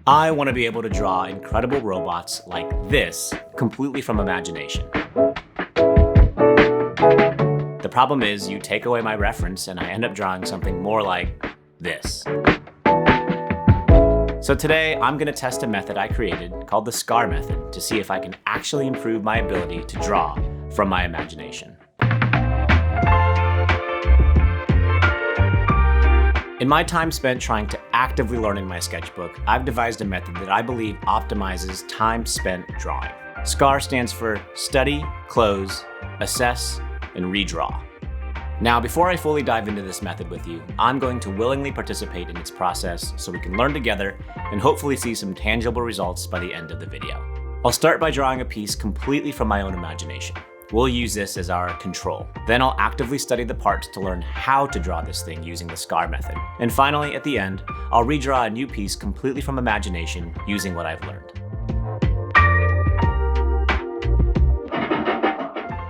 I want to be able to draw incredible robots like this, completely from imagination. The problem is, you take away my reference and I end up drawing something more like this. So today, I'm going to test a method I created called the SCAR method to see if I can actually improve my ability to draw from my imagination. In my time spent trying to actively learn in my sketchbook, I've devised a method that I believe optimizes time spent drawing. SCAR stands for Study, Close, Assess, and Redraw. Now, before I fully dive into this method with you, I'm going to willingly participate in its process so we can learn together and hopefully see some tangible results by the end of the video. I'll start by drawing a piece completely from my own imagination. We'll use this as our control. Then I'll actively study the parts to learn how to draw this thing using the SCAR method. And finally, at the end, I'll redraw a new piece completely from imagination using what I've learned.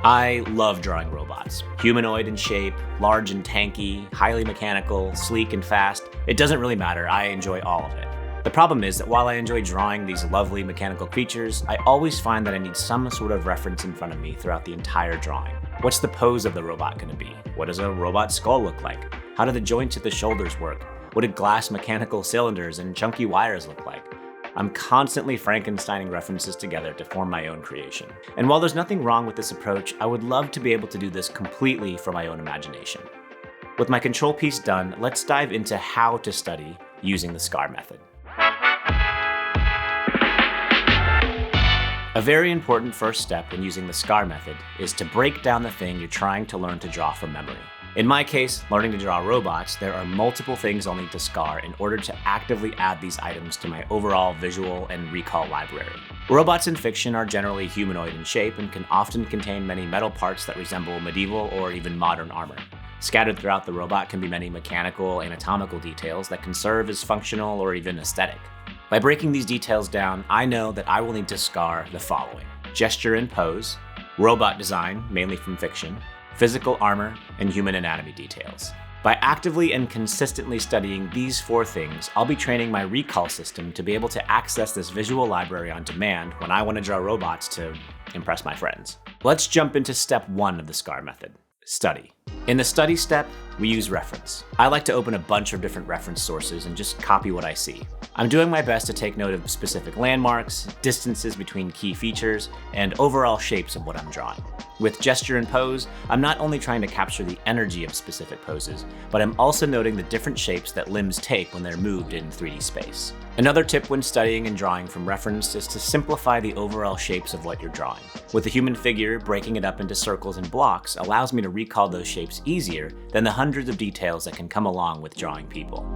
I love drawing robots. Humanoid in shape, large and tanky, highly mechanical, sleek and fast. It doesn't really matter, I enjoy all of it. The problem is that while I enjoy drawing these lovely mechanical creatures, I always find that I need some sort of reference in front of me throughout the entire drawing. What's the pose of the robot going to be? What does a robot skull look like? How do the joints at the shoulders work? What do glass mechanical cylinders and chunky wires look like? I'm constantly Frankensteining references together to form my own creation. And while there's nothing wrong with this approach, I would love to be able to do this completely from my own imagination. With my control piece done, let's dive into how to study using the SCAR method. A very important first step in using the SCAR method is to break down the thing you're trying to learn to draw from memory. In my case, learning to draw robots, there are multiple things I'll need to SCAR in order to actively add these items to my overall visual and recall library. Robots in fiction are generally humanoid in shape and can often contain many metal parts that resemble medieval or even modern armor. Scattered throughout the robot can be many mechanical, anatomical details that can serve as functional or even aesthetic. By breaking these details down, I know that I will need to SCAR the following: gesture and pose, robot design, mainly from fiction, physical armor, and human anatomy details. By actively and consistently studying these 4 things, I'll be training my recall system to be able to access this visual library on demand when I want to draw robots to impress my friends. Let's jump into step 1 of the SCAR method: study. In the study step, we use reference. I like to open a bunch of different reference sources and just copy what I see. I'm doing my best to take note of specific landmarks, distances between key features, and overall shapes of what I'm drawing. With gesture and pose, I'm not only trying to capture the energy of specific poses, but I'm also noting the different shapes that limbs take when they're moved in 3D space. Another tip when studying and drawing from reference is to simplify the overall shapes of what you're drawing. With a human figure, breaking it up into circles and blocks allows me to recall those shapes easier than the hundreds of details that can come along with drawing people.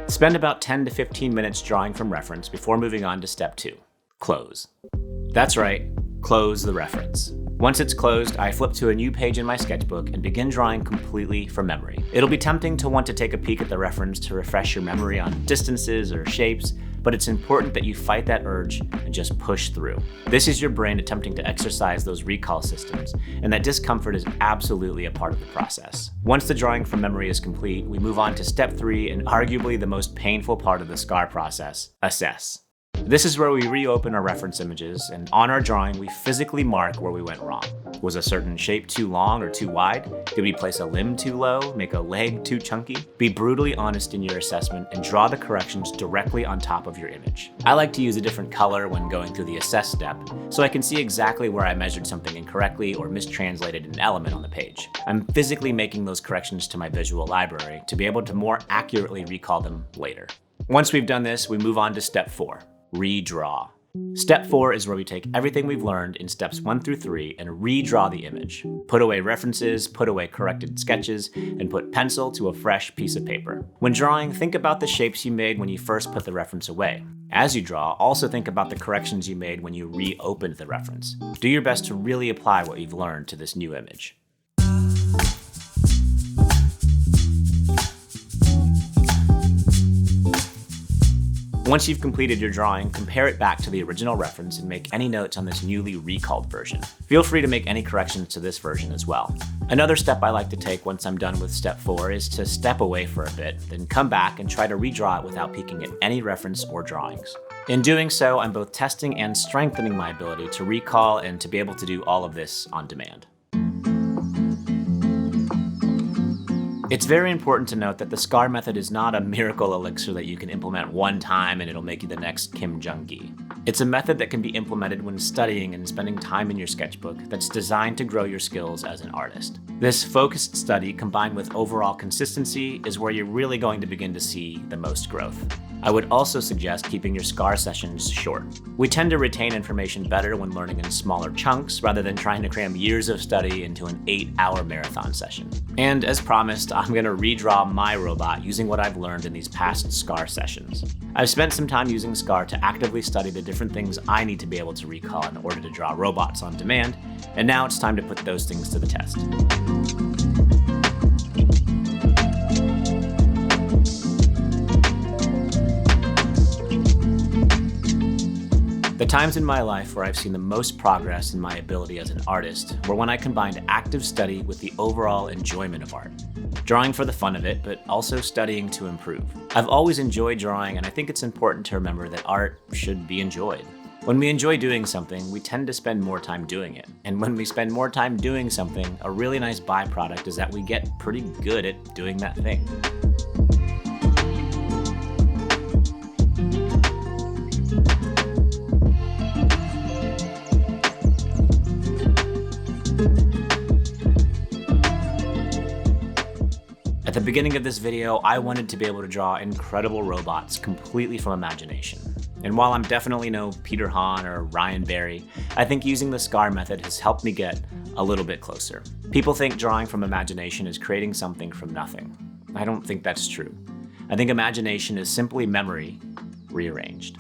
Spend about 10 to 15 minutes drawing from reference before moving on to step 2, close. That's right, close the reference. Once it's closed, I flip to a new page in my sketchbook and begin drawing completely from memory. It'll be tempting to want to take a peek at the reference to refresh your memory on distances or shapes, but it's important that you fight that urge and just push through. This is your brain attempting to exercise those recall systems, and that discomfort is absolutely a part of the process. Once the drawing from memory is complete, we move on to step 3 and arguably the most painful part of the SCAR process: assess. This is where we reopen our reference images, and on our drawing, we physically mark where we went wrong. Was a certain shape too long or too wide? Did we place a limb too low, make a leg too chunky? Be brutally honest in your assessment and draw the corrections directly on top of your image. I like to use a different color when going through the assess step, so I can see exactly where I measured something incorrectly or mistranslated an element on the page. I'm physically making those corrections to my visual library to be able to more accurately recall them later. Once we've done this, we move on to step 4. Redraw. Step 4 is where we take everything we've learned in steps 1 through 3 and redraw the image. Put away references, put away corrected sketches, and put pencil to a fresh piece of paper. When drawing, think about the shapes you made when you first put the reference away. As you draw, also think about the corrections you made when you reopened the reference. Do your best to really apply what you've learned to this new image. Once you've completed your drawing, compare it back to the original reference and make any notes on this newly recalled version. Feel free to make any corrections to this version as well. Another step I like to take once I'm done with step 4 is to step away for a bit, then come back and try to redraw it without peeking at any reference or drawings. In doing so, I'm both testing and strengthening my ability to recall and to be able to do all of this on demand. It's very important to note that the SCAR method is not a miracle elixir that you can implement one time and it'll make you the next Kim Jung-gi. It's a method that can be implemented when studying and spending time in your sketchbook that's designed to grow your skills as an artist. This focused study combined with overall consistency is where you're really going to begin to see the most growth. I would also suggest keeping your SCAR sessions short. We tend to retain information better when learning in smaller chunks rather than trying to cram years of study into an 8-hour marathon session. And as promised, I'm going to redraw my robot using what I've learned in these past SCAR sessions. I've spent some time using SCAR to actively study the different things I need to be able to recall in order to draw robots on demand, and now it's time to put those things to the test. The times in my life where I've seen the most progress in my ability as an artist were when I combined active study with the overall enjoyment of art. Drawing for the fun of it, but also studying to improve. I've always enjoyed drawing, and I think it's important to remember that art should be enjoyed. When we enjoy doing something, we tend to spend more time doing it. And when we spend more time doing something, a really nice byproduct is that we get pretty good at doing that thing. At the beginning of this video, I wanted to be able to draw incredible robots completely from imagination. And while I'm definitely no Peter Hahn or Ryan Barry, I think using the SCAR method has helped me get a little bit closer. People think drawing from imagination is creating something from nothing. I don't think that's true. I think imagination is simply memory rearranged.